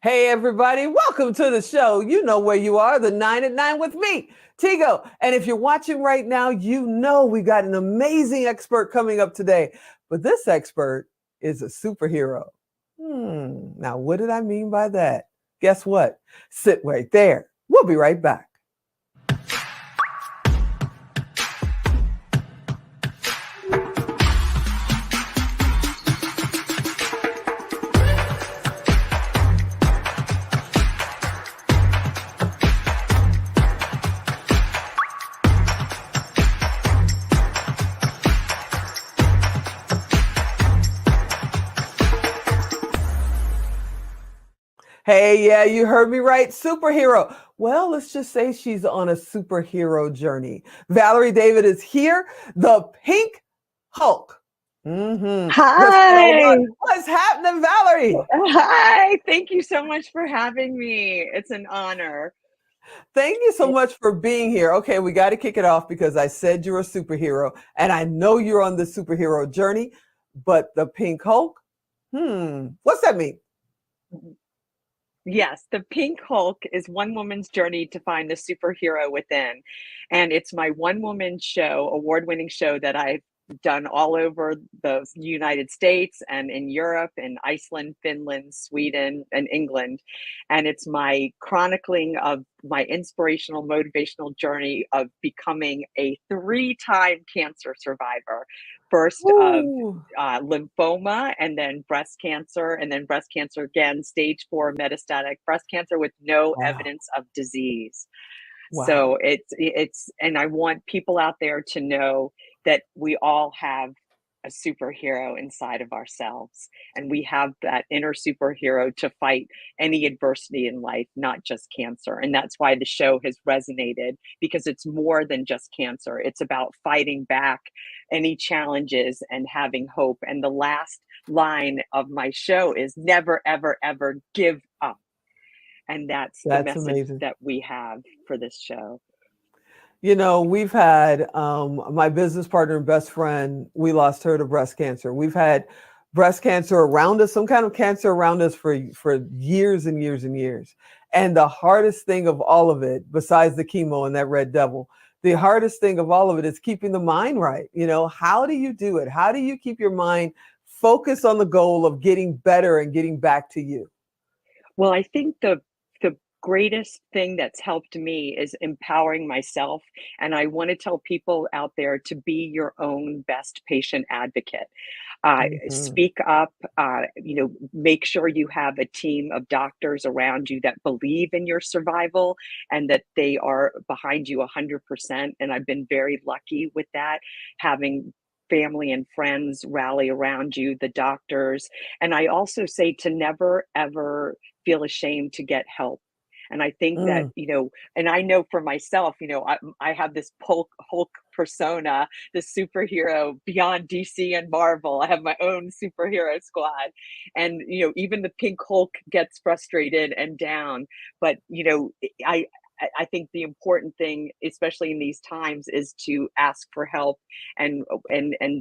Hey, everybody, welcome to the show. You know where you are, the 9 at 9 with me, Tigo. And if you're watching right now, you know we got an amazing expert coming up today. But this expert is a superhero. Now, what did I mean by that? Guess what? Sit right there. We'll be right back. Hey, yeah, you heard me right. Superhero. Well, let's just say she's on a superhero journey. Valerie David is here, the Pink Hulk. What's going Hi. on? What's happening, Valerie? Hi. Thank you so much for having me. It's an honor. Thank you so much for being here. Okay, we got to kick it off because I said you're a superhero, and I know you're on the superhero journey, but the Pink Hulk? What's that mean? Yes, the Pink Hulk is one woman's journey to find the superhero within. And it's my one woman show, award-winning show that I've done all over the United States and in Europe and Iceland, Finland, Sweden, and England. And it's my chronicling of my inspirational, motivational journey of becoming a three-time cancer survivor. First of Ooh, lymphoma, and then breast cancer again, stage 4 metastatic breast cancer with no wow, evidence of disease. wow. So and I want people out there to know that we all have a superhero inside of ourselves, and we have that inner superhero to fight any adversity in life, not just cancer. And that's why the show has resonated, because it's more than just cancer. It's about fighting back any challenges and having hope. And the last line of my show is never, ever, ever give up. And that's the That's message amazing. that we have for this show. You know, we've had my business partner and best friend, we lost her to breast cancer. We've had breast cancer around us, some kind of cancer around us for years and years and years. And the hardest thing of all of it, besides the chemo and that red devil, the hardest thing of all of it is keeping the mind right. You know, how do you do it? How do you keep your mind focused on the goal of getting better and getting back to you? Well, I think the greatest thing that's helped me is empowering myself, and I want to tell people out there to be your own best patient advocate. Mhm. Speak up, make sure you have a team of doctors around you that believe in your survival and that they are behind you 100%. And I've been very lucky with that, having family and friends rally around you, the doctors. And I also say to never, ever feel ashamed to get help. And I think that, Mm. and I know for myself, I have this Hulk persona, the superhero beyond DC and Marvel. I have my own superhero squad. And, even the Pink Hulk gets frustrated and down. But, I, I think the important thing, especially in these times, is to ask for help and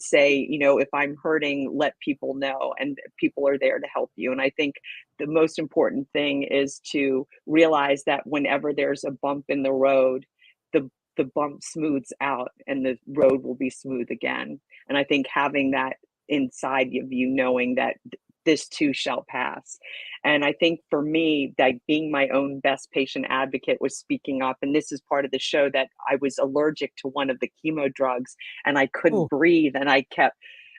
say, if I'm hurting, let people know, and people are there to help you. And I think the most important thing is to realize that whenever there's a bump in the road, the bump smooths out and the road will be smooth again. And I think having that inside of you, knowing that this too shall pass. And I think for me, that being my own best patient advocate was speaking up. And this is part of the show, that I was allergic to one of the chemo drugs and I couldn't Ooh. breathe. And I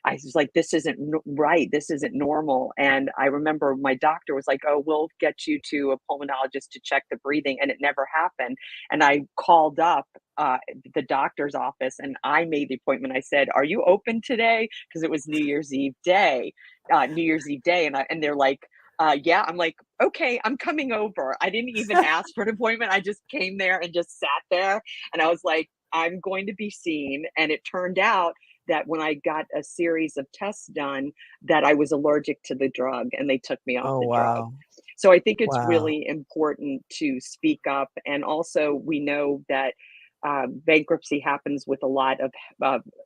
was like, this isn't right. This isn't normal. And I remember my doctor was like, oh, we'll get you to a pulmonologist to check the breathing. And it never happened. And I called up the doctor's office and I made the appointment. I said, are you open today? Because it was New Year's Eve day. And they're like, yeah. I'm like, okay, I'm coming over. I didn't even ask for an appointment. I just came there and just sat there. And I was like, I'm going to be seen. And it turned out that when I got a series of tests done, that I was allergic to the drug and they took me off Oh, the drug. wow. So I think it's Wow. really important to speak up. And also, we know that bankruptcy happens with a lot of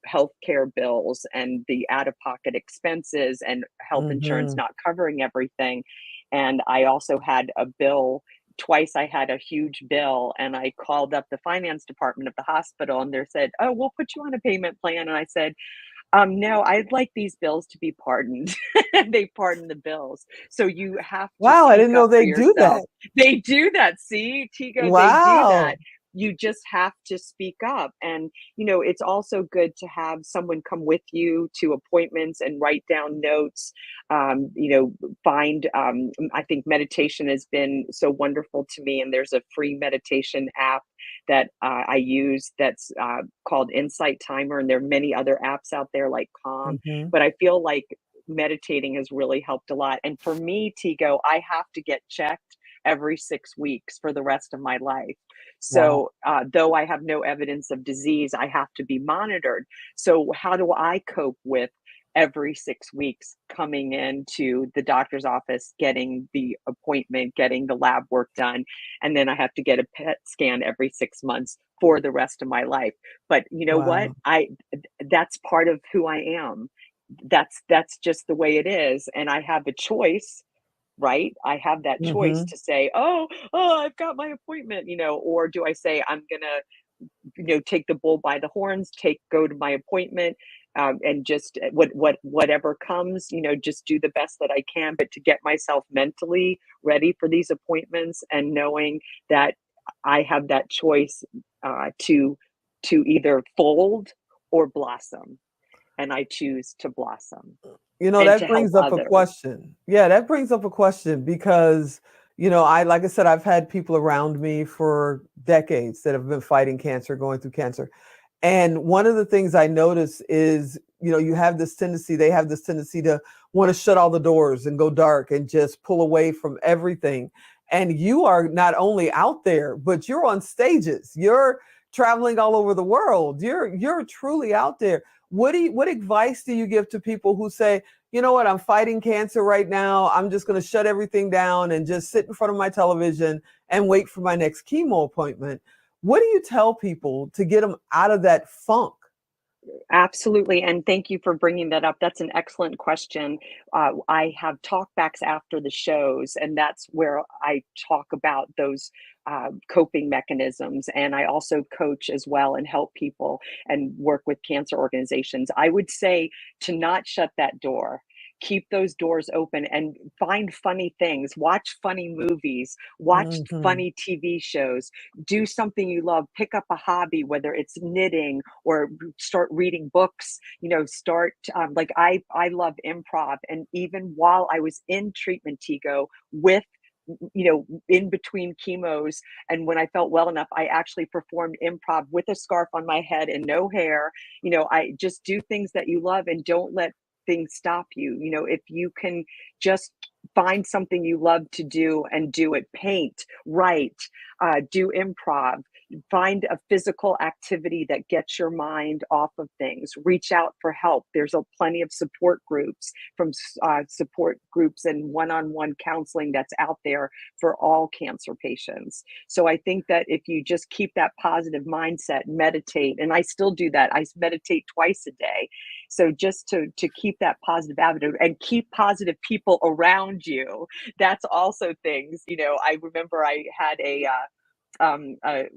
healthcare bills and the out of pocket expenses and health insurance Mhm. not covering everything. And I also had a bill. Twice I had a huge bill, and I called up the finance department of the hospital, and they said, "Oh, we'll put you on a payment plan." And I said, no, I'd like these bills to be pardoned. They pardon the bills. So you have to Wow, I speak didn't know up for they do yourself. that. They do that. See, Tigo, they do that. Wow. You just have to speak up. And, it's also good to have someone come with you to appointments and write down notes. I think meditation has been so wonderful to me. And there's a free meditation app that I use that's called Insight Timer, and there are many other apps out there like Calm. Hmm. But I feel like meditating has really helped a lot. And for me, Tigo, I have to get checked every 6 weeks for the rest of my life. Wow. So, though I have no evidence of disease, I have to be monitored. So, how do I cope with every 6 weeks coming into the doctor's office, getting the appointment, getting the lab work done, and then I have to get a PET scan every 6 months for the rest of my life? But you know what? Wow. That's part of who I am. That's just the way it is, and I have a choice, right? I have that choice Hmm. to say, "Oh, I've got my appointment," or do I say, "I'm gonna, take the bull by the horns, go to my appointment, and just whatever comes, just do the best that I can, but to get myself mentally ready for these appointments and knowing that I have that choice to either fold or blossom, and I choose to blossom and to That help brings up a others." question. Yeah, that brings up a question because, like I said, I've had people around me for decades that have been fighting cancer, going through cancer. And one of the things I notice is, they have this tendency to want to shut all the doors and go dark and just pull away from everything. And you are not only out there, but you're on stages. You're traveling all over the world. You're truly out there. What advice do you give to people who say, you know what, I'm fighting cancer right now. I'm just going to shut everything down and just sit in front of my television and wait for my next chemo appointment? What do you tell people to get them out of that funk? Absolutely, and thank you for bringing that up. That's an excellent question. I have talkbacks after the shows, and that's where I talk about those coping mechanisms. And I also coach as well and help people and work with cancer organizations. I would say to not shut that door. Keep those doors open and find funny things. Watch funny movies. Watch Hmm. funny TV shows. Do something you love. Pick up a hobby, whether it's knitting or start reading books. Start like I love improv, and even while I was in treatment, Tigo, with in between chemos, and when I felt well enough, I actually performed improv with a scarf on my head and no hair. I just do things that you love and don't let things stop you. If you can just find something you love to do and do it, paint, write, do improv, find a physical activity that gets your mind off of things, reach out for help. There's plenty of support groups, from support groups and one-on-one counseling that's out there for all cancer patients. So I think that if you just keep that positive mindset, meditate, and I still do that. I meditate twice a day. So just to keep that positive attitude and keep positive people around you. That's also things. I remember I had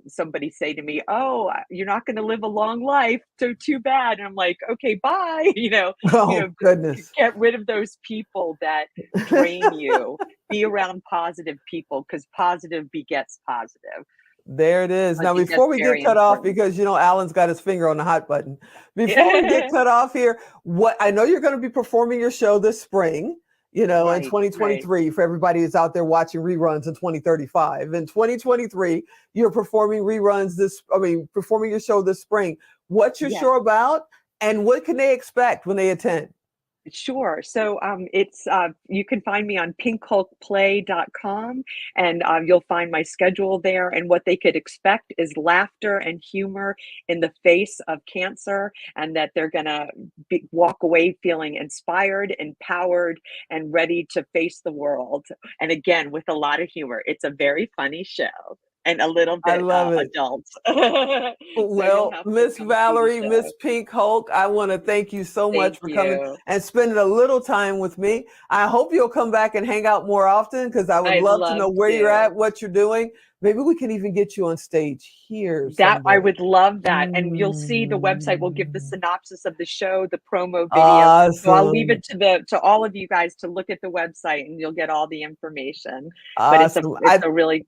somebody say to me, "Oh, you're not going to live a long life, so too bad." And I'm like, "Okay, bye." Oh, goodness. Get rid of those people that drain you. Be around positive people, because positive begets positive. There it is. I Now, think that's before we get very cut off, important. because Alan's got his finger on the hot button. Before we get cut off here, what I know you're going to be performing your show this spring, in Right, right. 2023, for everybody who's out there watching reruns in 2035. In 2023, you're performing your show this spring. What's your Yes. show about, and what can they expect when they attend? Sure. So it's you can find me on pinkhulkplay.com, and you'll find my schedule there. And what they could expect is laughter and humor in the face of cancer, and that they're going to walk away feeling inspired, empowered, and ready to face the world. And again, with a lot of humor. It's a very funny show. and a little I bit love it. adult. So you'll Well, have to Miss come see the Valerie, show. Miss Pink Hulk, I want to thank you so much Thank for coming you. and spending a little time with me. I hope you'll come back and hang out more often because I would I'd love to love know where you're to. at, what you're doing. Maybe we can even get you on stage here That I someday. would love that, and you'll see the website will give the Mm, synopsis of the show, the promo video. So I'll leave awesome. it to all of you guys to look at the website, and you'll get all the information. But Awesome. it's a really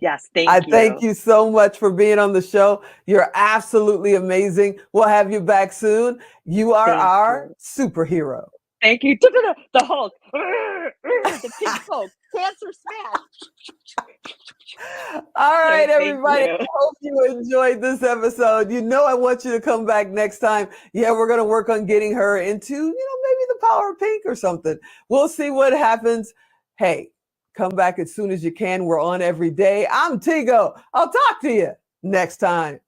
yes, I thank thank you. you so much for being on the show. You're absolutely amazing. We'll have you back soon. You are Thank our you. superhero. Thank you. The Hulk. The Pink Hulk. Cancer smash. All So right, thank everybody. you. I hope you enjoyed this episode. You know, I want you to come back next time. Yeah, we're going to work on getting her into, maybe the power of pink or something. We'll see what happens. Hey, come back as soon as you can. We're on every day. I'm Tigo. I'll talk to you next time.